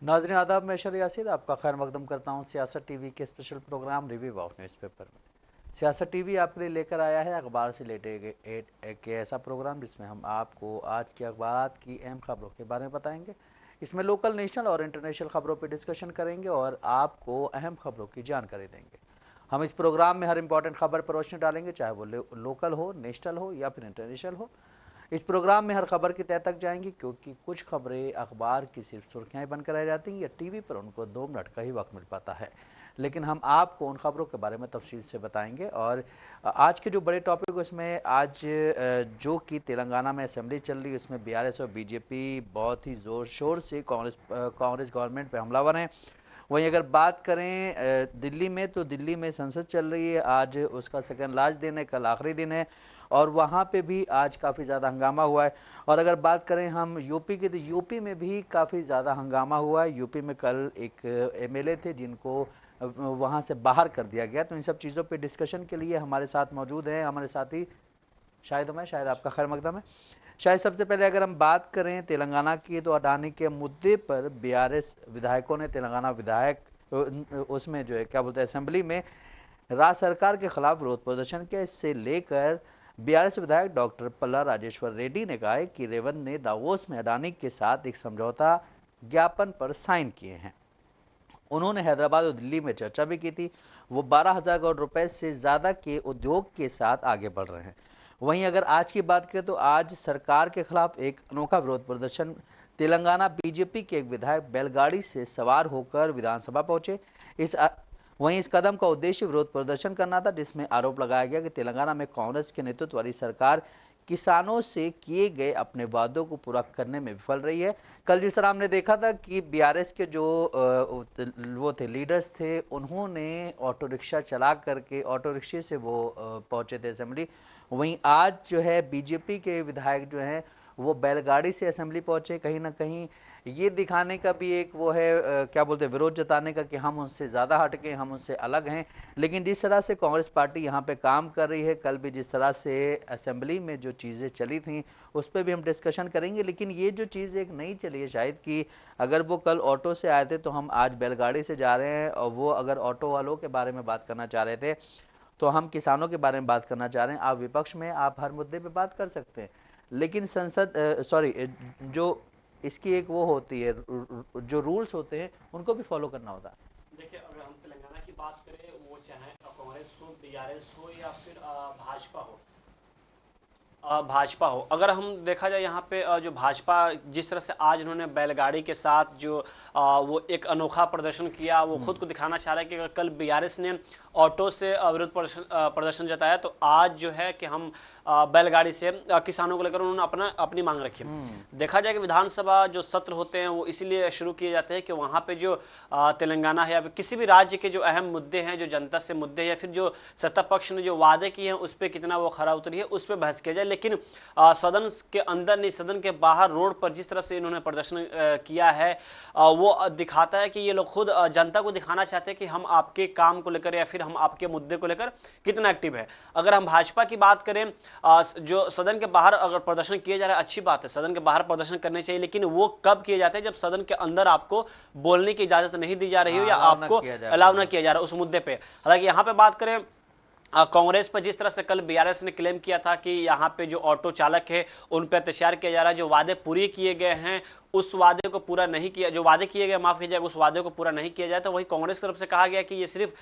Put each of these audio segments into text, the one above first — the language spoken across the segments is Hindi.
नाज़रीन आदाब, मैं शर यासिर आपका खैर मकदम करता हूँ सियासत टीवी के special programme review of newspaper में। सियासत टीवी आपके लिए लेकर आया है अखबार से रिलेटेड एक ऐसा प्रोग्राम जिसमें हम आपको आज के अखबार की अहम खबरों के बारे में बताएंगे। इसमें लोकल, नेशनल और इंटरनेशनल खबरों पर डिस्कशन करेंगे और आपको अहम खबरों की जानकारी देंगे। हम इस प्रोग्राम में हर इंपॉर्टेंट खबर पर रोशनी डालेंगे, चाहे वो लोकल हो, नेशनल हो या फिर इंटरनेशनल हो। इस प्रोग्राम में हर खबर की तह तक जाएंगी, क्योंकि कुछ खबरें अखबार की सिर्फ सुर्खियां बनकर रह जाती हैं या टीवी पर उनको 2 मिनट का ही वक्त मिल पाता है। लेकिन हम आपको उन खबरों के बारे में तफसील से बताएंगे। और आज के जो बड़े टॉपिक उसमें आज जो कि तेलंगाना में असेंबली चल रही है, उसमें बीआरएस और बीजेपी बहुत ही ज़ोर शोर से कांग्रेस गवर्नमेंट पर हमलावर हैं। वहीं अगर बात करें दिल्ली में, तो दिल्ली में संसद चल रही है, आज उसका सेकंड लास्ट दिन है, कल आखिरी दिन है और वहाँ पे भी आज काफ़ी ज़्यादा हंगामा हुआ है। और अगर बात करें हम यूपी की, तो यूपी में भी काफ़ी ज़्यादा हंगामा हुआ है। यूपी में कल एक एमएलए थे जिनको वहाँ से बाहर कर दिया गया। तो इन सब चीज़ों पे डिस्कशन के लिए हमारे साथ मौजूद हैं हमारे साथी शायद आपका खैर मकदम है। शायद सबसे पहले अगर हम बात करें तेलंगाना की, तो अडानी के मुद्दे पर बीआरएस विधायकों ने, तेलंगाना विधायक उसमें जो है क्या बोलते हैं, असेंबली में राज्य सरकार के खिलाफ विरोध प्रदर्शन किया। इससे लेकर बीआरएस विधायक डॉक्टर पल्ला राजेश्वर रेड्डी ने कहा है कि रेवंत ने दावोस में अडानी के साथ एक समझौता ज्ञापन पर साइन किए हैं। उन्होंने हैदराबाद और दिल्ली में चर्चा भी की थी। वो 12,000 करोड़ रुपए से ज़्यादा के उद्योग के साथ आगे बढ़ रहे हैं। वहीं अगर आज की बात करें, तो आज सरकार के खिलाफ एक अनोखा विरोध प्रदर्शन तेलंगाना बीजेपी के एक विधायक बैलगाड़ी से सवार होकर विधानसभा पहुंचे। वहीं इस कदम का उद्देश्य विरोध प्रदर्शन करना था, जिसमें आरोप लगाया गया कि तेलंगाना में कांग्रेस के नेतृत्व वाली सरकार किसानों से किए गए अपने वादों को पूरा करने में विफल रही है। कल जिस तरह हमने देखा था कि बीआरएस के जो वो थे, लीडर्स थे, उन्होंने ऑटो रिक्शा चला करके ऑटो रिक्शे से वो पहुंचे थे असेंबली। वहीं आज जो है बीजेपी के विधायक जो हैं वो बैलगाड़ी से असेंबली पहुंचे। कहीं ना कहीं ये दिखाने का भी एक वो है क्या बोलते हैं, विरोध जताने का कि हम उनसे ज़्यादा हटके, हम उनसे अलग हैं। लेकिन जिस तरह से कांग्रेस पार्टी यहाँ पे काम कर रही है, कल भी जिस तरह से असेंबली में जो चीज़ें चली थी उस पर भी हम डिस्कशन करेंगे। लेकिन ये जो चीज़ एक नई चली है शायद, कि अगर वो कल ऑटो से आए थे तो हम आज बैलगाड़ी से जा रहे हैं, और वो अगर ऑटो वालों के बारे में बात करना चाह रहे थे तो हम किसानों के बारे में बात करना चाह रहे हैं। आप विपक्ष में, आप हर मुद्दे पे बात कर सकते हैं, लेकिन जो इसकी एक वो होती है, जो रूल्स होते हैं उनको भी फॉलो करना होता है। देखिए, अगर हम तेलंगाना की बात करें, वो चाहे कांग्रेस हो, बीआरएस हो या फिर भाजपा हो, भाजपा हो, अगर हम देखा जाए यहाँ पे जो भाजपा जिस तरह से आज उन्होंने बैलगाड़ी के साथ जो वो एक अनोखा प्रदर्शन किया, वो खुद को दिखाना चाह रहा है कि अगर कल बीआरएस ने ऑटो से विरोध प्रदर्शन जताया, तो आज जो है कि हम बैलगाड़ी से किसानों को लेकर उन्होंने अपनी मांग रखी। देखा जाए कि विधानसभा जो सत्र होते हैं वो इसीलिए शुरू किए जाते हैं कि वहाँ पे जो तेलंगाना है या फिर किसी भी राज्य के जो अहम मुद्दे हैं, जो जनता से मुद्दे हैं, या फिर जो सत्ता पक्ष ने जो वादे किए हैं उस पर कितना वो खरा उतरी है, उस पर बहस किया जाए। लेकिन सदन के अंदर नहीं, सदन के बाहर रोड पर जिस तरह से इन्होंने प्रदर्शन किया है, वो दिखाता है कि ये लोग खुद जनता को दिखाना चाहते हैं कि हम आपके काम को लेकर या फिर हम आपके मुद्दे को लेकर कितना एक्टिव है। अगर हम भाजपा की बात करें, जो सदन के बाहर अगर प्रदर्शन किया जा रहा है, अच्छी बात है, सदन के बाहर प्रदर्शन करने चाहिए, लेकिन वो कब किए जाते हैं जब सदन के अंदर आपको बोलने की इजाजत नहीं दी जा रही हो या आपको अलाउ ना किया जा रहा उस मुद्दे पे। हालांकि यहाँ पे बात करें कांग्रेस पर, जिस तरह से कल बीआरएस ने क्लेम किया था कि यहाँ पे जो ऑटो चालक है उन पर अत्याचार किया जा रहा है, जो वादे पूरे किए गए हैं उस वादे को पूरा नहीं किया, जो वादे किए गए माफ कीजिएगा, उस वादे को पूरा नहीं किया जाए, तो वही कांग्रेस की तरफ से कहा गया कि ये सिर्फ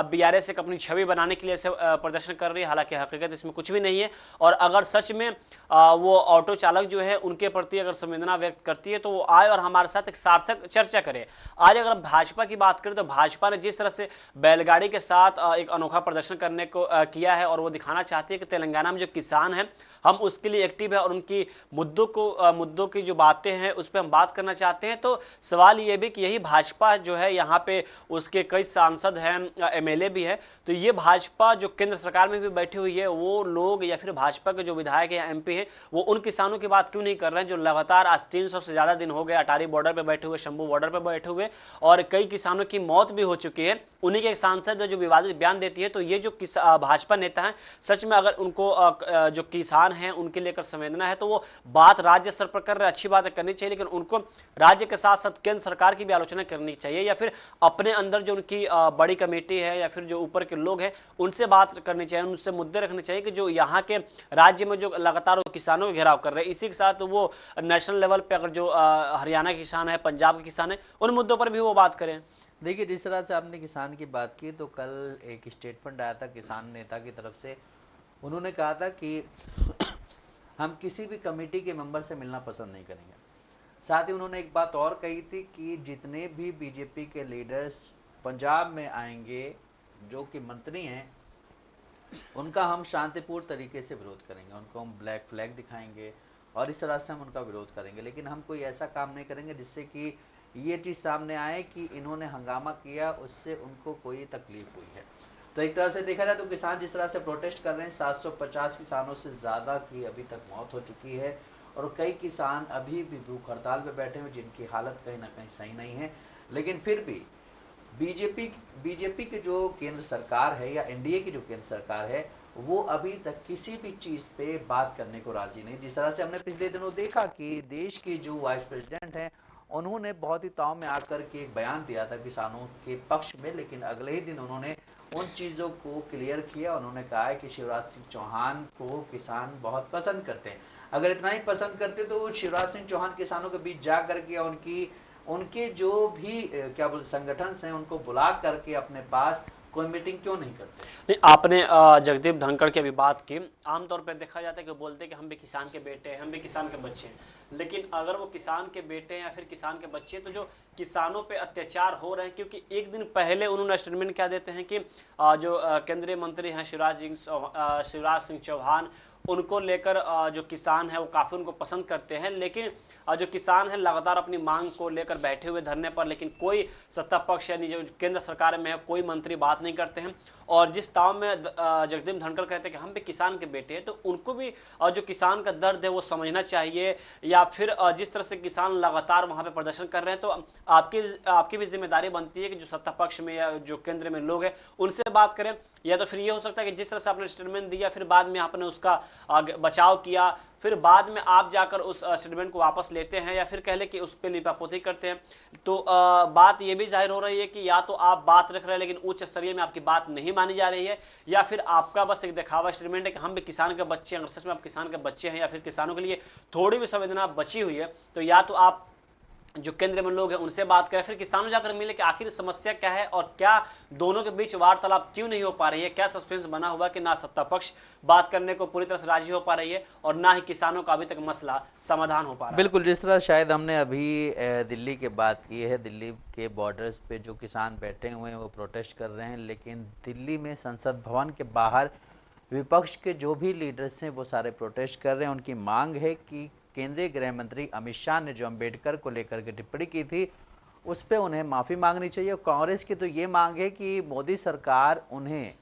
बीआरएस एक अपनी छवि बनाने के लिए प्रदर्शन कर रही है। हालांकि हकीकत इसमें कुछ भी नहीं है। और अगर सच में वो ऑटो चालक जो है उनके प्रति अगर संवेदना व्यक्त करती है तो वो आए और हमारे साथ एक सार्थक चर्चा करे। आज अगर भाजपा की बात करें तो भाजपा ने जिस तरह से बैलगाड़ी के साथ एक अनोखा प्रदर्शन करने को किया है और वो दिखाना चाहती है कि तेलंगाना में जो किसान हैं हम उसके लिए एक्टिव है और उनकी मुद्दों की जो बातें हैं उस पर हम बात करना चाहते हैं। तो सवाल ये भी कि यही भाजपा जो है यहाँ पे उसके कई सांसद हैं, एमएलए भी है, तो ये भाजपा जो केंद्र सरकार में भी बैठी हुई है, वो लोग या फिर भाजपा के जो विधायक है या एमपी है वो उन किसानों की बात क्यों नहीं कर रहे हैं जो लगातार आज 300 से ज्यादा दिन हो गए अटारी बॉर्डर पर बैठे हुए, शंभू बॉर्डर पर बैठे हुए, और कई किसानों की मौत भी हो चुकी है। उन्हीं के एक सांसद जो विवादित बयान देती है। तो ये जो भाजपा नेता हैं, सच में अगर उनको जो किसान हैं, उनके लेकर संवेदना है, तो वो बात राज्य स्तर पर कर रहे, अच्छी बात है, करनी चाहिए, लेकिन उनको राज्य के साथ साथ केंद्र सरकार की भी आलोचना करनी चाहिए, या फिर अपने अंदर जो उनकी बड़ी कमेटी है या फिर जो ऊपर के लोग हैं उनसे बात करनी चाहिए, उनसे मुद्दे रखने चाहिए कि जो यहाँ के राज्य में जो लगातार किसानों का घेराव कर रहे हैं, इसी के साथ वो नेशनल लेवल पे अगर जो हरियाणा के किसान है, पंजाब के किसान है, उन मुद्दों पर भी वो बात करें। देखिए, जिस तरह से आपने किसान की बात की, तो कल एक स्टेटमेंट आया था किसान नेता की तरफ से। उन्होंने कहा था कि हम किसी भी कमेटी के मेंबर से मिलना पसंद नहीं करेंगे। साथ ही उन्होंने एक बात और कही थी कि जितने भी बीजेपी के लीडर्स पंजाब में आएंगे, जो कि मंत्री हैं, उनका हम शांतिपूर्ण तरीके से विरोध करेंगे, उनको हम ब्लैक फ्लैग दिखाएंगे और इस तरह से हम उनका विरोध करेंगे। लेकिन हम कोई ऐसा काम नहीं करेंगे जिससे कि ये चीज़ सामने आए कि इन्होंने हंगामा किया, उससे उनको कोई तकलीफ हुई है। तो एक तरह से देखा जाए तो किसान जिस तरह से प्रोटेस्ट कर रहे हैं, 750 किसानों से ज़्यादा की अभी तक मौत हो चुकी है और कई किसान अभी भी भूख हड़ताल पे बैठे हुए, जिनकी हालत कहीं ना कहीं सही नहीं है। लेकिन फिर भी बीजेपी की जो केंद्र सरकार है या एनडीए की जो केंद्र सरकार है, वो अभी तक किसी भी चीज़ पे बात करने को राजी नहीं। जिस तरह से हमने पिछले दिनों देखा कि देश की जो वाइस प्रेसिडेंट हैं, उन्होंने बहुत ही ताव में आकर के एक बयान दिया था किसानों के पक्ष में, लेकिन अगले ही दिन उन्होंने उन चीज़ों को क्लियर किया। उन्होंने कहा है कि शिवराज सिंह चौहान को किसान बहुत पसंद करते हैं। अगर इतना ही पसंद करते तो शिवराज सिंह चौहान किसानों के बीच जा करके उनके जो भी क्या बोलते संगठन हैं, उनको बुला करके अपने पास कोई मीटिंग क्यों नहीं करते? नहीं, आपने जगदीप धनखड़ की अभी बात की। आमतौर पर देखा जाता है कि बोलते हैं कि हम भी किसान के बेटे हैं, हम भी किसान के बच्चे हैं, लेकिन अगर वो किसान के बेटे हैं या फिर किसान के बच्चे हैं, तो जो किसानों पे अत्याचार हो रहे हैं, क्योंकि एक दिन पहले उन्होंने स्टेटमेंट क्या देते हैं कि जो केंद्रीय मंत्री हैं शिवराज सिंह चौहान, उनको लेकर जो किसान है वो काफ़ी उनको पसंद करते हैं, लेकिन जो किसान है लगातार अपनी मांग को लेकर बैठे हुए धरने पर, लेकिन कोई सत्ता पक्ष यानी जो केंद्र सरकार में है कोई मंत्री बात नहीं करते हैं। और जिस ताव में जगदीप धनखड़ कहते हैं कि हम भी किसान के बेटे हैं, तो उनको भी जो किसान का दर्द है वो समझना चाहिए, या फिर जिस तरह से किसान लगातार वहाँ पे प्रदर्शन कर रहे हैं, तो आपकी भी जिम्मेदारी बनती है कि जो सत्ता पक्ष में या जो केंद्र में लोग हैं उनसे बात करें। या तो फिर ये हो सकता है कि जिस तरह से आपने स्टेटमेंट दिया, फिर बाद में आपने उसका बचाव किया, फिर बाद में आप जाकर उस स्टेटमेंट को वापस लेते हैं, या फिर कह ले कि उस पर लिपापोती करते हैं, तो बात ये भी जाहिर हो रही है कि या तो आप बात रख रहे हैं लेकिन उच्च स्तरीय में आपकी बात नहीं मानी जा रही है, या फिर आपका बस एक दिखावा स्टेटमेंट है कि हम भी किसान के बच्चे हैं। अगर सच में आप किसान के बच्चे हैं या फिर किसानों के लिए थोड़ी भी संवेदना बची हुई है, तो या तो आप जो केंद्र में लोग हैं उनसे बात करें, फिर किसानों जाकर मिले कि आखिर समस्या क्या है और क्या दोनों के बीच वार्तालाप क्यों नहीं हो पा रही है, क्या सस्पेंस बना हुआ कि ना सत्ता पक्ष बात करने को पूरी तरह से राजी हो पा रही है और ना ही किसानों का अभी तक मसला समाधान हो पा रहा है। बिल्कुल, जिस तरह शायद हमने अभी दिल्ली की बात की है, दिल्ली के बॉर्डर्स पे जो किसान बैठे हुए हैं वो प्रोटेस्ट कर रहे हैं, लेकिन दिल्ली में संसद भवन के बाहर विपक्ष के जो भी लीडर्स हैं वो सारे प्रोटेस्ट कर रहे हैं। उनकी मांग है कि केंद्रीय गृह मंत्री अमित शाह ने जो अम्बेडकर को लेकर के टिप्पणी की थी, उस पर उन्हें माफ़ी मांगनी चाहिए। और कांग्रेस की तो ये मांग है कि मोदी सरकार उन्हें,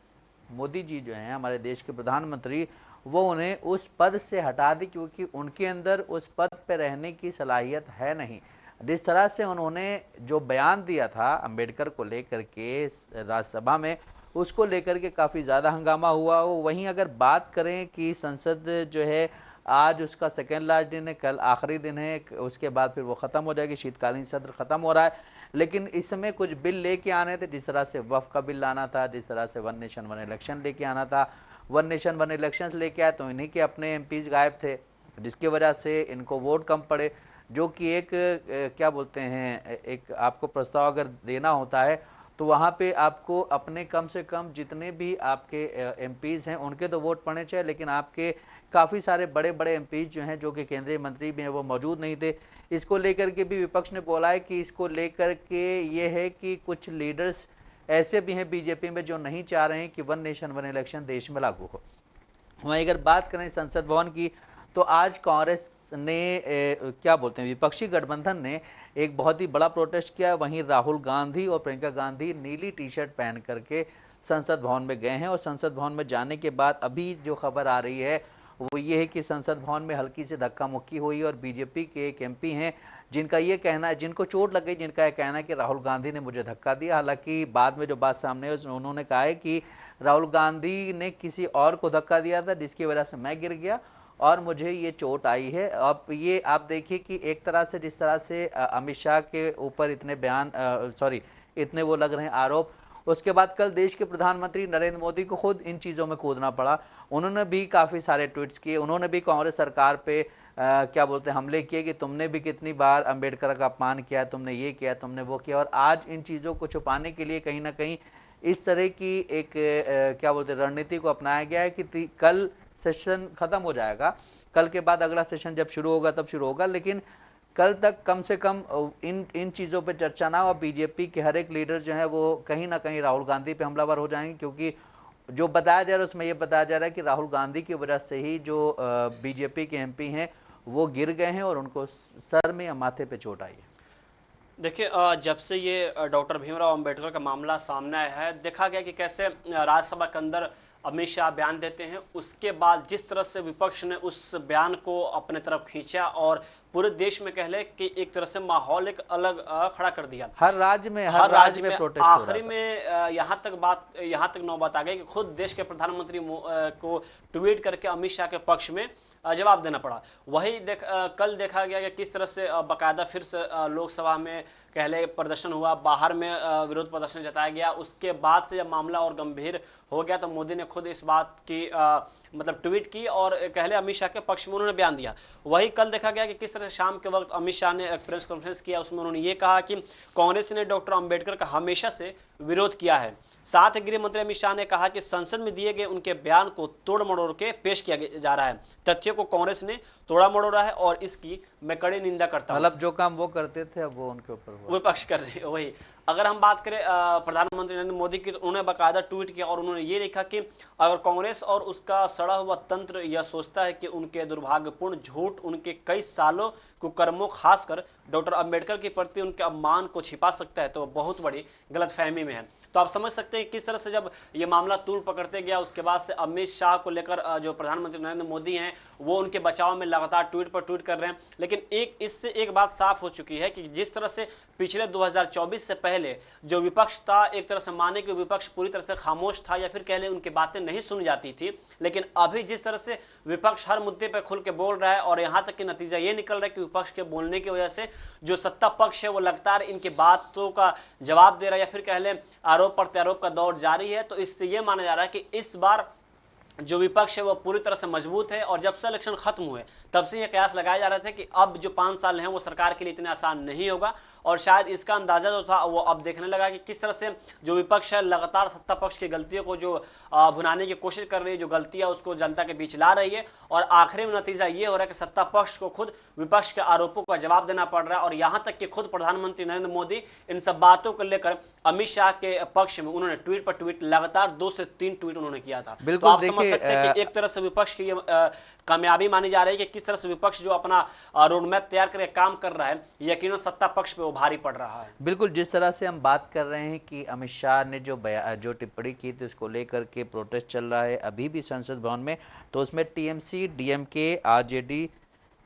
मोदी जी जो हैं हमारे देश के प्रधानमंत्री, वो उन्हें उस पद से हटा दी, क्योंकि उनके अंदर उस पद पर रहने की सलाहियत है नहीं। जिस तरह से उन्होंने जो बयान दिया था अम्बेडकर को लेकर के राज्यसभा में, उसको लेकर के काफ़ी ज़्यादा हंगामा हुआ। वहीं अगर बात करें कि संसद जो है आज उसका सेकेंड लास्ट दिन है, कल आखिरी दिन है, उसके बाद फिर वो ख़त्म हो जाएगी, शीतकालीन सत्र ख़त्म हो रहा है। लेकिन इस समय कुछ बिल लेके आने थे, जिस तरह से वक्फ का बिल लाना था, जिस तरह से वन नेशन वन इलेक्शन लेके आना था। वन नेशन वन इलेक्शन लेके आए तो इन्हीं के अपने एमपीज गायब थे, जिसकी वजह से इनको वोट कम पड़े। जो कि एक क्या बोलते हैं, एक आपको प्रस्ताव अगर देना होता है तो वहाँ पे आपको अपने कम से कम जितने भी आपके एमपीज़ हैं उनके तो वोट पड़ने चाहिए, लेकिन आपके काफ़ी सारे बड़े बड़े एमपीज़ जो हैं, जो कि केंद्रीय मंत्री भी हैं, वो मौजूद नहीं थे। इसको लेकर के भी विपक्ष ने बोला है कि इसको लेकर के ये है कि कुछ लीडर्स ऐसे भी हैं बीजेपी में जो नहीं चाह रहे हैं कि वन नेशन वन इलेक्शन देश में लागू हो। वहीं अगर बात करें संसद भवन की, तो आज कांग्रेस ने क्या बोलते हैं, विपक्षी गठबंधन ने एक बहुत ही बड़ा प्रोटेस्ट किया। वहीं राहुल गांधी और प्रियंका गांधी नीली टी शर्ट पहन करके संसद भवन में गए हैं। और संसद भवन में जाने के बाद अभी जो खबर आ रही है वो ये है कि संसद भवन में हल्की सी धक्का मुक्की हुई और बीजेपी के एक एमपी हैं जिनका ये कहना है, जिनको चोट लग गई, जिनका यह कहना है कि राहुल गांधी ने मुझे धक्का दिया। हालांकि बाद में जो बात सामने है उन्होंने कहा है कि राहुल गांधी ने किसी और को धक्का दिया था, जिसकी वजह से मैं गिर गया और मुझे ये चोट आई है। अब ये आप देखिए कि एक तरह से जिस तरह से अमित शाह के ऊपर इतने बयान इतने वो लग रहे हैं आरोप, उसके बाद कल देश के प्रधानमंत्री नरेंद्र मोदी को खुद इन चीज़ों में कूदना पड़ा। उन्होंने भी काफ़ी सारे ट्वीट्स किए, उन्होंने भी कांग्रेस सरकार पे क्या बोलते हैं हमले किए कि तुमने भी कितनी बार अंबेडकर का अपमान किया, तुमने ये किया, तुमने वो किया। और आज इन चीज़ों को छुपाने के लिए कहीं ना कहीं इस तरह की एक क्या बोलते हैं रणनीति को अपनाया गया है कि कल सेशन ख़त्म हो जाएगा, कल के बाद अगला सेशन जब शुरू होगा तब शुरू होगा, लेकिन कल तक कम से कम इन चीज़ों पे चर्चा ना हो। बीजेपी के हर एक लीडर जो है वो कहीं ना कहीं राहुल गांधी पे हमलावर हो जाएंगे, क्योंकि जो बताया जा रहा है उसमें ये बताया जा रहा है कि राहुल गांधी की वजह से ही जो बीजेपी के एमपी हैं वो गिर गए हैं और उनको सर में या माथे पे चोट आई है। देखिए, जब से ये डॉक्टर भीमराव अंबेडकर का मामला सामने आया है, देखा गया कि कैसे राज्यसभा के अंदर अमित शाह बयान देते हैं, उसके बाद जिस तरह से विपक्ष ने उस बयान को अपने तरफ खींचा और पूरे देश में कह ले कि एक तरह से माहौल एक अलग खड़ा कर दिया। हर राज्य में प्रोटेस्ट आखिरी में यहाँ तक नौबत आ गई कि खुद देश के प्रधानमंत्री को ट्वीट करके अमित शाह के पक्ष में जवाब देना पड़ा। वही कल देखा गया कि किस तरह से बाकायदा फिर से लोकसभा में कह ले प्रदर्शन हुआ, बाहर में विरोध प्रदर्शन जताया गया। उसके बाद से जब मामला और गंभीर हो गया तो मोदी ने खुद इस बात की मतलब ट्वीट की और कह ले अमित शाह के पक्ष में उन्होंने बयान दिया। वही कल देखा गया कि किस तरह से शाम के वक्त अमित शाह ने एक प्रेस कॉन्फ्रेंस किया, उसमें उन्होंने ये कहा कि कांग्रेस ने डॉक्टर अंबेडकर का हमेशा से विरोध किया है। साथ ही गृह मंत्री अमित शाह ने कहा कि संसद में दिए गए उनके बयान को तोड़ मरोड़ के पेश किया जा रहा है। तथ्यों को कांग्रेस ने तोड़ा मरोड़ा है और इसकी मैं कड़ी निंदा करता हूं। मतलब जो काम वो करते थे अब वो उनके ऊपर हुआ, विपक्ष कर रही है। वही अगर हम बात करें प्रधानमंत्री नरेंद्र मोदी की, तो उन्होंने बाकायदा ट्वीट किया और उन्होंने ये लिखा कि अगर कांग्रेस और उसका सड़ा हुआ तंत्र यह सोचता है कि उनके दुर्भाग्यपूर्ण झूठ उनके कई सालों कुकर्मों खासकर डॉक्टर अंबेडकर के प्रति उनके अपमान को छिपा सकता है तो बहुत बड़ी गलतफहमी में है। तो आप समझ सकते हैं किस तरह से जब ये मामला तूल पकड़ते गया, उसके बाद से अमित शाह को लेकर जो प्रधानमंत्री नरेंद्र मोदी हैं वो उनके बचाव में लगातार ट्वीट पर ट्वीट कर रहे हैं। लेकिन इससे एक बात साफ हो चुकी है कि जिस तरह से पिछले 2024 से पहले जो विपक्ष था, एक तरह से माने कि विपक्ष पूरी तरह से खामोश था या फिर कह लें उनकी बातें नहीं सुनी जाती थी, लेकिन अभी जिस तरह से विपक्ष हर मुद्दे पर खुल के बोल रहा है और यहाँ तक कि नतीजा ये निकल रहा है कि विपक्ष के बोलने की वजह से जो सत्ता पक्ष है वो लगातार इनकी बातों का जवाब दे रहा है या फिर कह लें आरोप प्रत्यारोप का दौर जारी है। तो इससे यह माना जा रहा है कि इस बार जो विपक्ष है वो पूरी तरह से मजबूत है और जब से इलेक्शन खत्म हुए तब से ये कयास लगाया जा रहा था कि अब जो 5 साल हैं वो सरकार के लिए इतने आसान नहीं होगा और शायद इसका अंदाजा जो था वो अब देखने लगा कि किस तरह से जो विपक्ष है लगातार सत्ता पक्ष की गलतियों को जो भुनाने की कोशिश कर रही है, जो गलतियां उसको जनता के बीच ला रही है और आखिरी में नतीजा ये हो रहा है कि सत्ता पक्ष को खुद विपक्ष के आरोपों का जवाब देना पड़ रहा है और यहाँ तक कि खुद प्रधानमंत्री नरेंद्र मोदी इन सब बातों को लेकर अमित शाह के पक्ष में उन्होंने ट्वीट पर ट्वीट लगातार 2 से 3 ट्वीट उन्होंने किया था। तो आप समझ सकते हैं कि एक तरह से विपक्ष की कामयाबी मानी जा रही है कि किस तरह से विपक्ष जो अपना रोड मैप तैयार करके काम कर रहा है यकीनन सत्ता पक्ष पे वो भारी पड़ रहा है। बिल्कुल, जिस तरह से हम बात कर रहे हैं कि अमित शाह ने जो टिप्पणी की थी उसको लेकर के प्रोटेस्ट चल रहा है अभी भी संसद भवन में, तो उसमें टीएमसी, डीएमके, आरजेडी,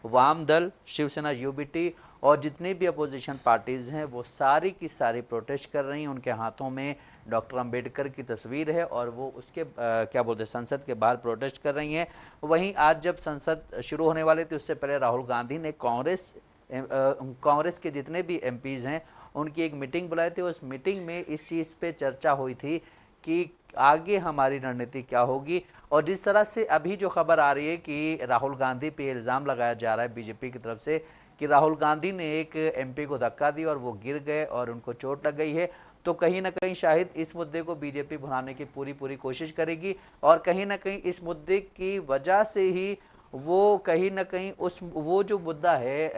वाम दल, शिवसेना, यूबीटी और जितनी भी अपोजिशन पार्टीज़ हैं वो सारी की सारी प्रोटेस्ट कर रही हैं। उनके हाथों में डॉक्टर अंबेडकर की तस्वीर है और वो उसके क्या बोलते हैं संसद के बाहर प्रोटेस्ट कर रही हैं। वहीं आज जब संसद शुरू होने वाली थी उससे पहले राहुल गांधी ने कांग्रेस के जितने भी एमपीज़ हैं उनकी एक मीटिंग बुलाई थी। उस मीटिंग में इस चीज़ पे चर्चा हुई थी कि आगे हमारी रणनीति क्या होगी। और जिस तरह से अभी जो खबर आ रही है कि राहुल गांधी पे इल्ज़ाम लगाया जा रहा है बीजेपी की तरफ से कि राहुल गांधी ने एक एमपी को धक्का दी और वो गिर गए और उनको चोट लग गई है, तो कहीं ना कहीं शायद इस मुद्दे को बीजेपी भुनाने की पूरी कोशिश करेगी और कहीं ना कहीं इस मुद्दे की वजह से ही वो कहीं ना कहीं वो जो मुद्दा है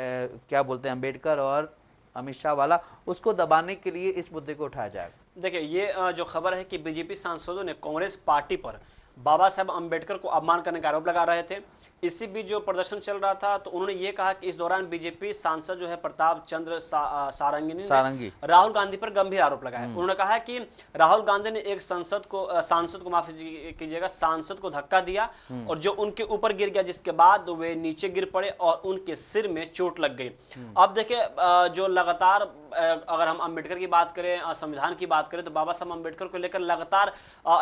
क्या बोलते हैं अंबेडकर और अमित शाह वाला, उसको दबाने के लिए इस मुद्दे को उठाया जाएगा। देखिए, ये जो खबर है कि बीजेपी सांसदों ने कांग्रेस पार्टी पर बाबा साहब अंबेडकर को अपमान करने का आरोप लगा रहे थे। इसी बीच जो प्रदर्शन चल रहा था तो उन्होंने ये कहा कि इस दौरान बीजेपी सांसद जो है प्रताप चंद्र सारंगी ने राहुल गांधी पर गंभीर आरोप लगाया। उन्होंने कहा कि राहुल गांधी ने एक सांसद को माफी कीजिएगा सांसद को धक्का दिया और जो उनके ऊपर गिर गया, जिसके बाद वे नीचे गिर पड़े और उनके सिर में चोट लग गई। अब देखिए, जो लगातार अगर हम अंबेडकर की बात करें, संविधान की बात करें, तो बाबा साहब अंबेडकर को लेकर लगातार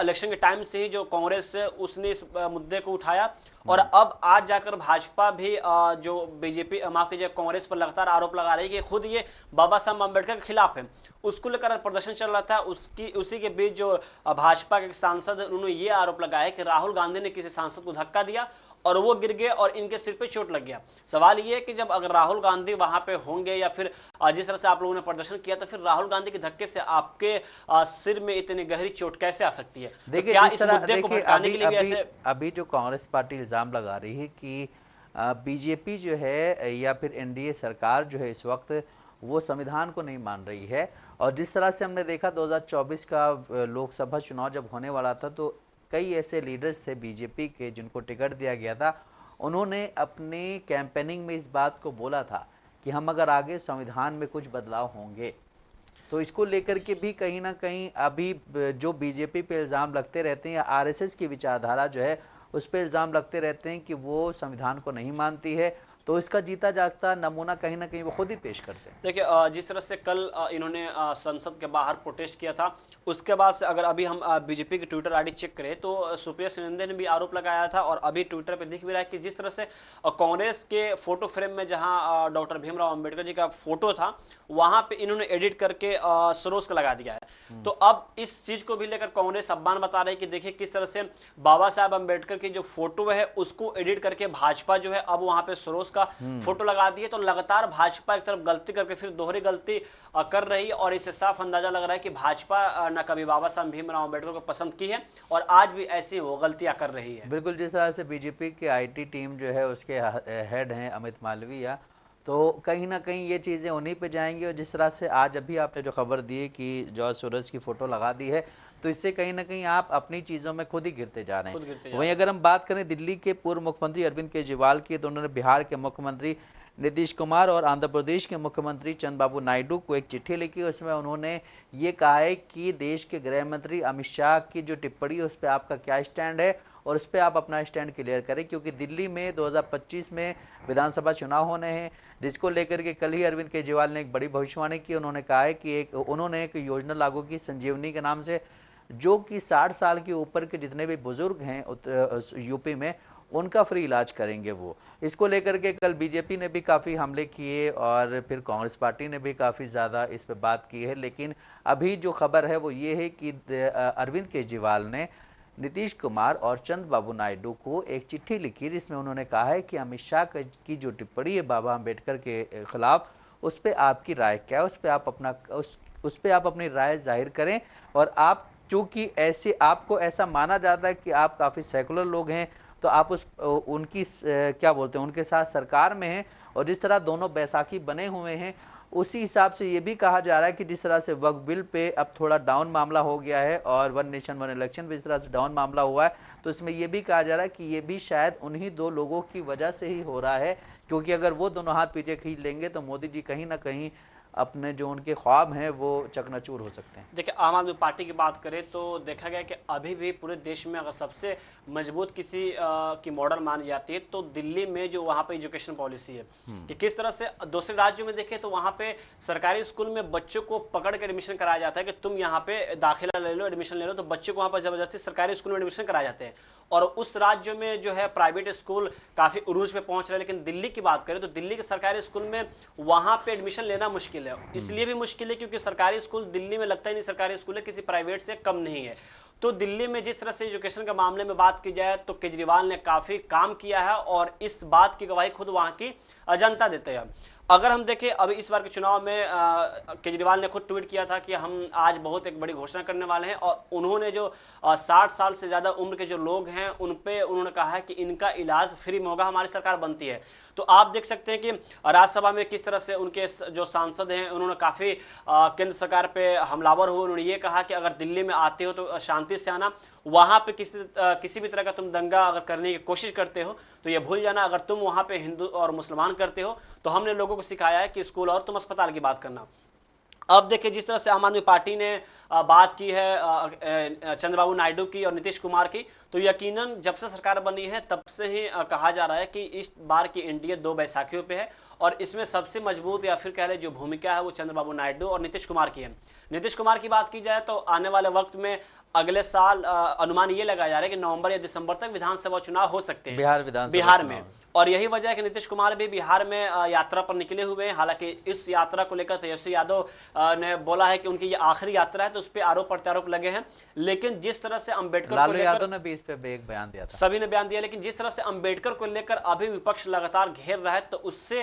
इलेक्शन के टाइम से ही जो कांग्रेस से उसने इस मुद्दे को उठाया और अब आज जाकर भाजपा भी जो बीजेपी माफ कीजिए कांग्रेस पर लगातार आरोप लगा रही है कि खुद ये बाबा साहब अम्बेडकर के खिलाफ है। उसको लेकर प्रदर्शन चल रहा था, उसी के बीच जो भाजपा के सांसद उन्होंने ये आरोप लगाया कि राहुल गांधी ने किसी सांसद को धक्का दिया और वो गिर गए और इनके सिर पे चोट लग गया। सवाल ये है कि जब अगर राहुल गांधी वहां पे होंगे या फिर जिस तरह से आप लोगों ने प्रदर्शन किया, तो फिर राहुल गांधी के धक्के से आपके सिर में इतनी गहरी चोट कैसे आ सकती है? तो क्या इस मुद्दे को भड़काने के लिए भी ऐसे अभी जो कांग्रेस पार्टी इल्जाम लगा रही है कि बीजेपी जो है या फिर एनडीए सरकार जो है इस वक्त वो संविधान को नहीं मान रही है, और जिस तरह से हमने देखा 2024 का लोकसभा चुनाव जब होने वाला था तो कई ऐसे लीडर्स थे बीजेपी के जिनको टिकट दिया गया था, उन्होंने अपनी कैंपेनिंग में इस बात को बोला था कि हम अगर आगे संविधान में कुछ बदलाव होंगे। तो इसको लेकर के भी कहीं ना कहीं अभी जो बीजेपी पे इल्ज़ाम लगते रहते हैं या आरएसएस की विचारधारा जो है उस पर इल्ज़ाम लगते रहते हैं कि वो संविधान को नहीं मानती है, तो इसका जीता जागता नमूना कहीं ना कहीं वो खुद ही पेश करते हैं। देखिए जिस तरह से कल इन्होंने संसद के बाहर प्रोटेस्ट किया था, उसके बाद से अगर अभी हम बीजेपी की ट्विटर आईडी चेक करें तो सुप्रिया सुनंदे ने भी आरोप लगाया था और अभी ट्विटर पे दिख भी रहा है कि जिस तरह से कांग्रेस के फोटो फ्रेम में जहां डॉक्टर भीमराव अंबेडकर जी का फोटो था वहां पे इन्होंने एडिट करके सरोज का लगा दिया है। तो अब इस चीज को भी लेकर कांग्रेस अब्बान बता रही है कि देखिए किस तरह से बाबा साहब अंबेडकर की जो फोटो है उसको एडिट करके भाजपा जो है अब वहां पे सरोज का फोटो लगा दिए। तो लगातार भाजपा एक तरफ गलती करके फिर दोहरी गलती कर रही है और इससे साफ अंदाजा लग रहा है कि भाजपा न कभी बाबा साहब भीमराव अंबेडकर को पसंद की है और आज भी ऐसी वो गलतियां कर रही है। बिल्कुल, जिस तरह से बीजेपी के आईटी टीम जो है उसके हेड हैं अमित मालवीय, तो कहीं ना कहीं ये चीज़ें उन्हीं पे जाएंगी। और जिस तरह से आज अभी आपने जो खबर दी है कि जॉर्ज सोरोस की फ़ोटो लगा दी है, तो इससे कहीं ना कहीं आप अपनी चीज़ों में खुद ही गिरते जा रहे हैं। वहीं अगर हम बात करें दिल्ली के पूर्व मुख्यमंत्री अरविंद केजरीवाल की, तो उन्होंने बिहार के मुख्यमंत्री नीतीश कुमार और आंध्र प्रदेश के मुख्यमंत्री चंद्रबाबू नायडू को एक चिट्ठी लिखी। उसमें उन्होंने ये कहा है कि देश के गृह मंत्री अमित शाह की जो टिप्पणी है उस पर आपका क्या स्टैंड है और उस पर आप अपना स्टैंड क्लियर करें, क्योंकि दिल्ली में 2025 में विधानसभा चुनाव होने हैं, जिसको लेकर के कल ही अरविंद केजरीवाल ने एक बड़ी भविष्यवाणी की। उन्होंने कहा है कि उन्होंने एक योजना लागू की संजीवनी के नाम से, जो कि 60 साल के ऊपर के जितने भी बुजुर्ग हैं यूपी में उनका फ्री इलाज करेंगे वो। इसको लेकर के कल बीजेपी ने भी काफ़ी हमले किए और फिर कांग्रेस पार्टी ने भी काफ़ी ज़्यादा इस पर बात की है। लेकिन अभी जो खबर है वो ये है कि अरविंद केजरीवाल ने नीतीश कुमार और चंद्रबाबू नायडू को एक चिट्ठी लिखी जिसमें उन्होंने कहा है कि अमित शाह की जो टिप्पणी है बाबा अम्बेडकर के खिलाफ, उस पर आपकी राय क्या है, उस पर आप अपनी राय जाहिर करें। और आप चूँकि ऐसे आपको ऐसा माना जाता है कि आप काफ़ी सेकुलर लोग हैं, तो आप उनकी क्या बोलते हैं उनके साथ सरकार में हैं। और जिस तरह दोनों बैसाखी बने हुए हैं उसी हिसाब से ये भी कहा जा रहा है कि जिस तरह से वक्फ बिल पे अब थोड़ा डाउन मामला हो गया है और वन नेशन वन इलेक्शन भी इस तरह से डाउन मामला हुआ है, तो इसमें ये भी कहा जा रहा है कि ये भी शायद उन्हीं दो लोगों की वजह से ही हो रहा है, क्योंकि अगर वो दोनों हाथ पीछे खींच लेंगे तो मोदी जी कहीं ना कहीं अपने जो उनके ख्वाब हैं वो चकनाचूर हो सकते हैं। देखिए आम आदमी पार्टी की बात करें तो देखा गया कि अभी भी पूरे देश में अगर सबसे मजबूत किसी की मॉडल मानी जाती है तो दिल्ली में जो वहाँ पे एजुकेशन पॉलिसी है कि किस तरह से दूसरे राज्यों में देखें तो वहाँ पे सरकारी स्कूल में बच्चों को पकड़ के एडमिशन कराया जाता है कि तुम यहाँ पे दाखिला ले लो, एडमिशन ले लो, तो बच्चों को वहाँ पर जबरदस्ती सरकारी स्कूल में एडमिशन कराए जाते हैं। और उस राज्य में जो है प्राइवेट स्कूल काफ़ी उरूज पे पहुँच रहे हैं। लेकिन दिल्ली की बात करें तो दिल्ली के सरकारी स्कूल में वहाँ पे एडमिशन लेना मुश्किल है। इसलिए भी मुश्किल है क्योंकि सरकारी स्कूल दिल्ली में लगता ही नहीं सरकारी स्कूल है, किसी प्राइवेट से कम नहीं है। तो दिल्ली में जिस तरह से एजुकेशन के मामले में बात की जाए तो केजरीवाल ने काफ़ी काम किया है और इस बात की गवाही खुद वहाँ की जनता देते हैं। अगर हम देखें अभी इस बार के चुनाव में केजरीवाल ने खुद ट्वीट किया था कि हम आज बहुत एक बड़ी घोषणा करने वाले हैं और उन्होंने जो 60 साल से ज़्यादा उम्र के जो लोग हैं उन पे उन्होंने कहा है कि इनका इलाज फ्री में होगा, हमारी सरकार बनती है। तो आप देख सकते हैं कि राज्यसभा में किस तरह से उनके जो सांसद हैं उन्होंने काफ़ी केंद्र सरकार पे हमलावर हुए। उन्होंने ये कहा कि अगर दिल्ली में आते हो तो शांति से आना, वहाँ पे किसी भी तरह का तुम दंगा अगर करने की कोशिश करते हो तो ये भूल जाना, अगर तुम वहाँ पे हिंदू और मुसलमान करते हो तो हमने लोगों को सिखाया है कि स्कूल और तुम अस्पताल की बात करना। अब देखिए जिस तरह से आम आदमी पार्टी ने बात की है चंद्रबाबू नायडू की और नीतीश कुमार की, तो यकीनन जब से सरकार बनी है तब से ही कहा जा रहा है कि इस बार की एनडीए 2 बैसाखियों पे है और इसमें सबसे मजबूत या फिर कह ले जो भूमिका है वो चंद्रबाबू नायडू और नीतीश कुमार की है। नीतीश कुमार की बात की जाए तो आने वाले वक्त में अगले साल अनुमान ये लगाया जा रहा है कि नवंबर या दिसंबर तक विधानसभा चुनाव हो सकते हैं बिहार में। और यही वजह है कि नीतीश कुमार भी बिहार में यात्रा पर निकले हुए हैं। हालांकि इस यात्रा को लेकर तेजस्वी यादव ने बोला है कि उनकी ये आखिरी यात्रा है, तो उस पर आरोप प्रत्यारोप लगे हैं। लेकिन जिस तरह से अंबेडकर लालू यादव ने भी इस पे एक बयान दिया था, सभी ने बयान दिया, लेकिन जिस तरह से अंबेडकर को लेकर अभी विपक्ष लगातार घेर रहा है, तो उससे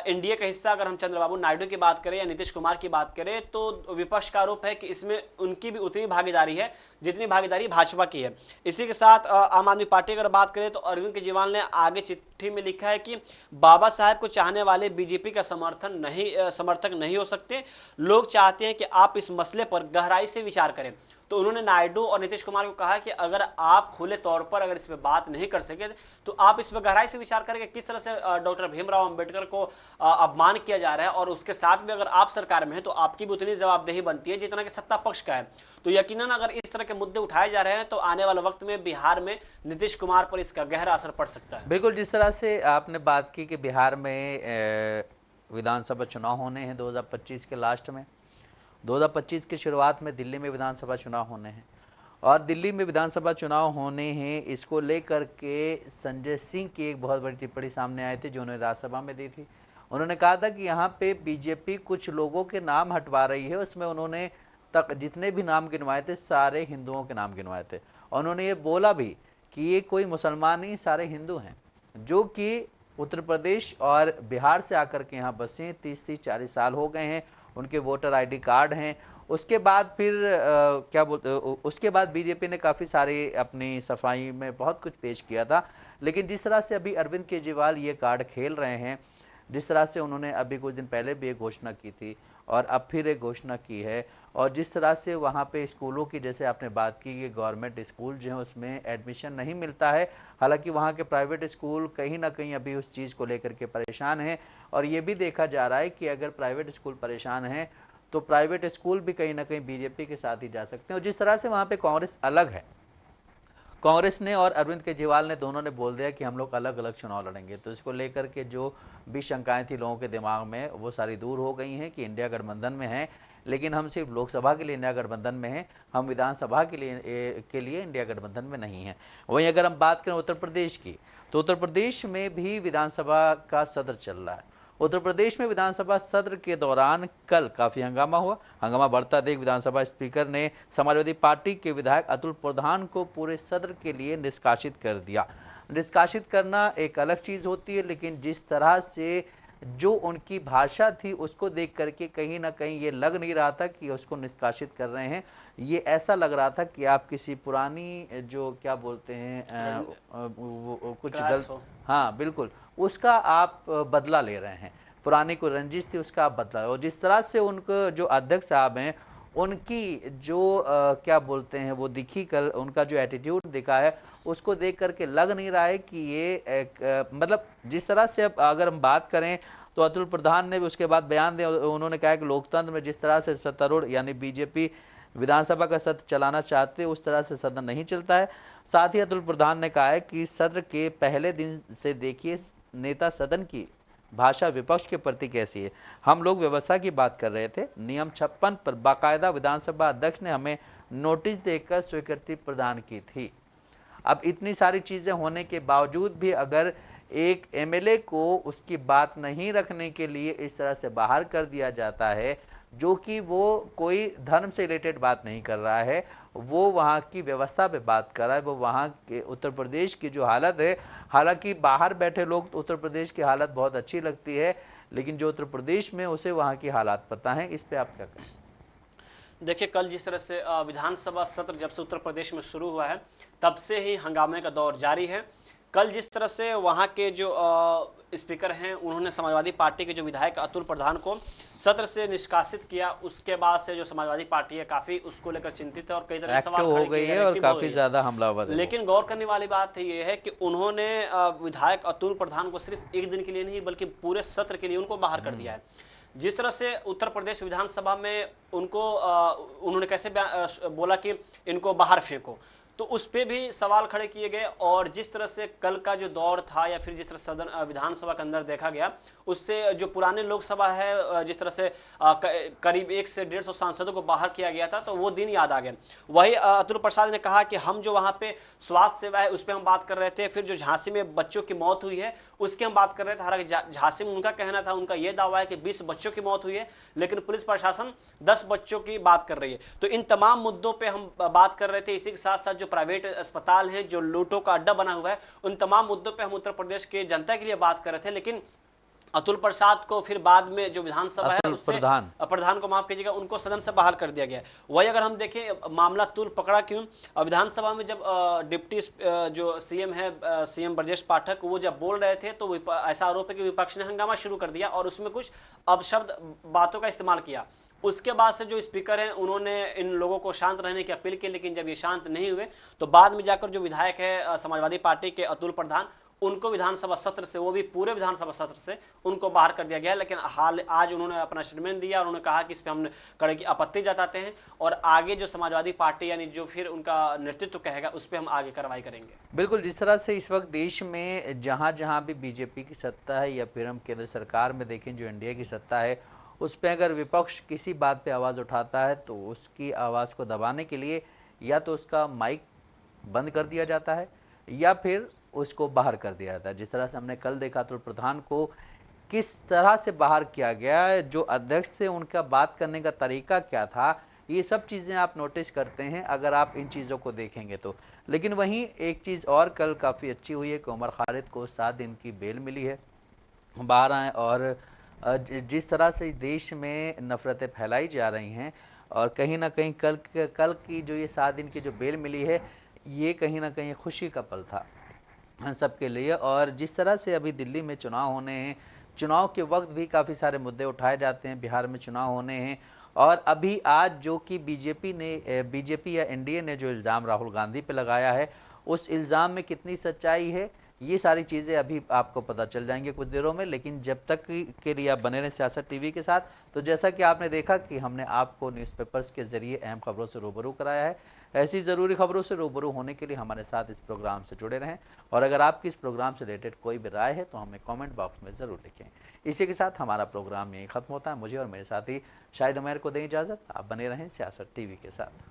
एनडीए का हिस्सा अगर हम चंद्रबाबू नायडू की बात करें या नीतीश कुमार की बात करें तो विपक्ष का आरोप है कि इसमें उनकी भी उतनी भागीदारी है जितनी भागीदारी भाजपा की है। इसी के साथ आम आदमी पार्टी अगर बात करें तो अरविंद केजरीवाल ने आगे चिट्ठी में लिखा है कि बाबा साहब को चाहने वाले बीजेपी का समर्थक नहीं हो सकते। लोग चाहते हैं कि आप इस मसले पर गहराई से विचार करें। तो उन्होंने नायडू और नीतीश कुमार को कहा कि अगर आप खुले तौर पर अगर इस पर बात नहीं कर सके तो आप इस पर गहराई से विचार करें कि किस तरह से डॉक्टर भीमराव अंबेडकर को अपमान किया जा रहा है, और उसके साथ भी अगर आप सरकार में है तो आपकी भी उतनी जवाबदेही बनती है जितना कि सत्ता पक्ष का है। तो यकीनन अगर इस तरह के मुद्दे उठाए जा रहे हैं तो आने वाले वक्त में बिहार में नीतीश कुमार पर इसका गहरा असर पड़ सकता है। बिल्कुल, जिस तरह से आपने बात की कि बिहार में विधानसभा चुनाव होने हैं 2025 के लास्ट में, 2025 की शुरुआत में दिल्ली में विधानसभा चुनाव होने हैं, और दिल्ली में विधानसभा चुनाव होने हैं इसको लेकर के संजय सिंह की एक बहुत बड़ी टिप्पणी सामने आई थी जो उन्होंने राज्यसभा में दी थी। उन्होंने कहा था कि यहाँ पे बीजेपी कुछ लोगों के नाम हटवा रही है, उसमें उन्होंने तक जितने भी नाम गिनवाए थे सारे हिंदुओं के नाम गिनवाए थे, और उन्होंने ये बोला भी कि ये कोई मुसलमान नहीं, सारे हिंदू हैं जो कि उत्तर प्रदेश और बिहार से आकर के यहाँ बसे हैं, 30-40 साल हो गए हैं, उनके वोटर आईडी कार्ड हैं। उसके बाद फिर क्या बोलते, उसके बाद बीजेपी ने काफ़ी सारे अपनी सफाई में बहुत कुछ पेश किया था। लेकिन जिस तरह से अभी अरविंद केजरीवाल ये कार्ड खेल रहे हैं, जिस तरह से उन्होंने अभी कुछ दिन पहले भी एक घोषणा की थी और अब फिर एक घोषणा की है, और जिस तरह से वहाँ पे स्कूलों की जैसे आपने बात की कि गवर्नमेंट स्कूल जो है उसमें एडमिशन नहीं मिलता है, हालांकि वहाँ के प्राइवेट स्कूल कहीं ना कहीं अभी उस चीज़ को लेकर के परेशान हैं। और ये भी देखा जा रहा है कि अगर प्राइवेट स्कूल परेशान हैं तो प्राइवेट स्कूल भी कहीं ना कहीं बीजेपी के साथ ही जा सकते हैं। और जिस तरह से वहाँ पर कांग्रेस अलग है, कांग्रेस ने और अरविंद केजरीवाल ने दोनों ने बोल दिया कि हम लोग अलग अलग चुनाव लड़ेंगे, तो इसको लेकर के जो भी शंकाएं थी लोगों के दिमाग में वो सारी दूर हो गई हैं कि इंडिया गठबंधन में है, लेकिन हम सिर्फ लोकसभा के लिए इंडिया गठबंधन में हैं, हम विधानसभा के लिए इंडिया गठबंधन में नहीं हैं। वहीं अगर हम बात करें उत्तर प्रदेश की, तो उत्तर प्रदेश में भी विधानसभा का सत्र चल रहा है। उत्तर प्रदेश में विधानसभा सत्र के दौरान कल काफ़ी हंगामा हुआ। हंगामा बढ़ता देख विधानसभा स्पीकर ने समाजवादी पार्टी के विधायक अतुल प्रधान को पूरे सत्र के लिए निष्कासित कर दिया। निष्कासित करना एक अलग चीज़ होती है, लेकिन जिस तरह से जो उनकी भाषा थी उसको देख करके कहीं ना कहीं ये लग नहीं रहा था कि उसको निष्कासित कर रहे हैं। ये ऐसा लग रहा था कि आप किसी पुरानी जो क्या बोलते हैं कुछ गलत, हाँ बिल्कुल, उसका आप बदला ले रहे हैं। पुरानी कोई रंजिश थी उसका आप बदला। और जिस तरह से उनको जो अध्यक्ष साहब हैं उनकी जो क्या बोलते हैं वो दिखी कल, उनका जो एटीट्यूड दिखा है उसको देख करके लग नहीं रहा है कि ये एक मतलब जिस तरह से अब अगर हम बात करें तो अतुल प्रधान ने भी उसके बाद बयान दिया, उन्होंने कहा कि लोकतंत्र में जिस तरह से सत्तारूढ़ यानी बीजेपी विधानसभा का सत्र चलाना चाहते उस तरह से सदन नहीं चलता है। साथ ही अतुल प्रधान ने कहा है कि सत्र के पहले दिन से देखिए नेता सदन की भाषा विपक्ष के प्रति कैसी है। हम लोग व्यवस्था की बात कर रहे थे, नियम 56 पर बाकायदा विधानसभा अध्यक्ष ने हमें नोटिस देकर स्वीकृति प्रदान की थी। अब इतनी सारी चीज़ें होने के बावजूद भी अगर एक एमएलए को उसकी बात नहीं रखने के लिए इस तरह से बाहर कर दिया जाता है, जो कि वो कोई धर्म से रिलेटेड बात नहीं कर रहा है, वो वहाँ की व्यवस्था पे बात कर रहा है, वो वहाँ के उत्तर प्रदेश की जो हालत है, हालांकि बाहर बैठे लोग उत्तर प्रदेश की हालत बहुत अच्छी लगती है, लेकिन जो उत्तर प्रदेश में उसे वहाँ की हालात पता है। इस पे आप क्या कहें? देखिए, कल जिस तरह से विधानसभा सत्र जब से उत्तर प्रदेश में शुरू हुआ है तब से ही हंगामे का दौर जारी है। कल जिस तरह से वहाँ के जो स्पीकर हैं उन्होंने समाजवादी पार्टी के जो विधायक अतुल प्रधान को सत्र से निष्कासित किया, उसके बाद से जो समाजवादी पार्टी है काफ़ी उसको लेकर चिंतित है और कई तरह के सवाल हो गई है और काफ़ी ज़्यादा हमलावर है। लेकिन गौर करने वाली बात ये है कि उन्होंने विधायक अतुल प्रधान को सिर्फ एक दिन के लिए नहीं बल्कि पूरे सत्र के लिए उनको बाहर कर दिया है। जिस तरह से उत्तर प्रदेश विधानसभा में उनको उन्होंने कैसे बोला कि इनको बाहर फेंको, तो उस पे भी सवाल खड़े किए गए। और जिस तरह से कल का जो दौर था या फिर जिस तरह सदन विधानसभा के अंदर देखा गया, उससे जो पुराने लोकसभा है जिस तरह से करीब 1 से 150 सांसदों को बाहर किया गया था, तो वो दिन याद आ गया। वही अतुल प्रसाद ने कहा कि हम जो वहां पे स्वास्थ्य सेवा है उस पर हम बात कर रहे थे, फिर जो झांसी में बच्चों की मौत हुई है उसकी हम बात कर रहे थे। हालांकि झांसी में उनका कहना था, उनका यह दावा है कि 20 बच्चों की मौत हुई है, लेकिन पुलिस प्रशासन 10 बच्चों की बात कर रही है। तो इन तमाम मुद्दों पे हम बात कर रहे थे। इसी के साथ साथ जो प्राइवेट अस्पताल हैं, जो लूटों का अड्डा बना हुआ है, उन तमाम मुद्दों पे हम उत्तर प्रदेश के जनता के लिए बात कर रहे थे। लेकिन अतुल प्रसाद को फिर बाद में जो विधानसभा है उससे प्रधान को माफ कीजिएगा, उनको सदन से बाहर कर दिया गया। वही अगर हम देखें मामला तूल पकड़ा क्यों, विधानसभा में जब डिप्टी जो सीएम है सीएम ब्रजेश पाठक, वो जब बोल रहे थे तो ऐसा आरोप है कि विपक्ष ने हंगामा शुरू कर दिया और उसमें कुछ अपशब्द बातों का इस्तेमाल किया। उसके बाद से जो स्पीकर हैं उन्होंने इन लोगों को शांत रहने की अपील की, लेकिन जब ये शांत नहीं हुए तो बाद में जाकर जो विधायक है समाजवादी पार्टी के अतुल प्रधान, उनको विधानसभा सत्र से, वो भी पूरे विधानसभा सत्र से उनको बाहर कर दिया गया। लेकिन आज उन्होंने अपना स्टेटमेंट दिया और उन्होंने कहा कि इस पर हम कड़े की आपत्ति जताते हैं और आगे जो समाजवादी पार्टी यानी जो फिर उनका नेतृत्व कहेगा उस पर हम आगे कार्रवाई करेंगे। बिल्कुल, जिस तरह से इस वक्त देश में जहाँ जहाँ भी बीजेपी की सत्ता है या फिर हम केंद्र सरकार में देखें जो एनडीए की सत्ता है, उस पर अगर विपक्ष किसी बात पे आवाज़ उठाता है तो उसकी आवाज़ को दबाने के लिए या तो उसका माइक बंद कर दिया जाता है या फिर उसको बाहर कर दिया जाता है। जिस तरह से हमने कल देखा तो प्रधान को किस तरह से बाहर किया गया, जो अध्यक्ष थे उनका बात करने का तरीका क्या था, ये सब चीज़ें आप नोटिस करते हैं अगर आप इन चीज़ों को देखेंगे तो। लेकिन वहीं एक चीज़ और कल काफ़ी अच्छी हुई है कि उमर खालिद को 7 दिन की बेल मिली है, बाहर आए। और जिस तरह से देश में नफ़रतें फैलाई जा रही हैं और कहीं ना कहीं कल की जो ये 7 दिन की जो बेल मिली है, ये कहीं ना कहीं खुशी का पल था सबके लिए। और जिस तरह से अभी दिल्ली में चुनाव होने हैं, चुनाव के वक्त भी काफ़ी सारे मुद्दे उठाए जाते हैं, बिहार में चुनाव होने हैं और अभी आज जो कि बीजेपी या एनडीए ने जो इल्ज़ाम राहुल गांधी पे लगाया है, उस इल्ज़ाम में कितनी सच्चाई है, ये सारी चीज़ें अभी आपको पता चल जाएंगे कुछ देरों में। लेकिन जब तक के लिए आप बने रहें सियासत टीवी के साथ। तो जैसा कि आपने देखा कि हमने आपको न्यूज़पेपर्स के ज़रिए अहम खबरों से रूबरू कराया है, ऐसी ज़रूरी खबरों से रूबरू होने के लिए हमारे साथ इस प्रोग्राम से जुड़े रहें। और अगर आपकी इस प्रोग्राम से रिलेटेड कोई भी राय है तो हमें कमेंट बॉक्स में ज़रूर लिखें। इसी के साथ हमारा प्रोग्राम यहीं ख़त्म होता है। मुझे और मेरे साथी शाहिद उमैर को दें इजाज़त। आप बने रहें सियासत टीवी के साथ।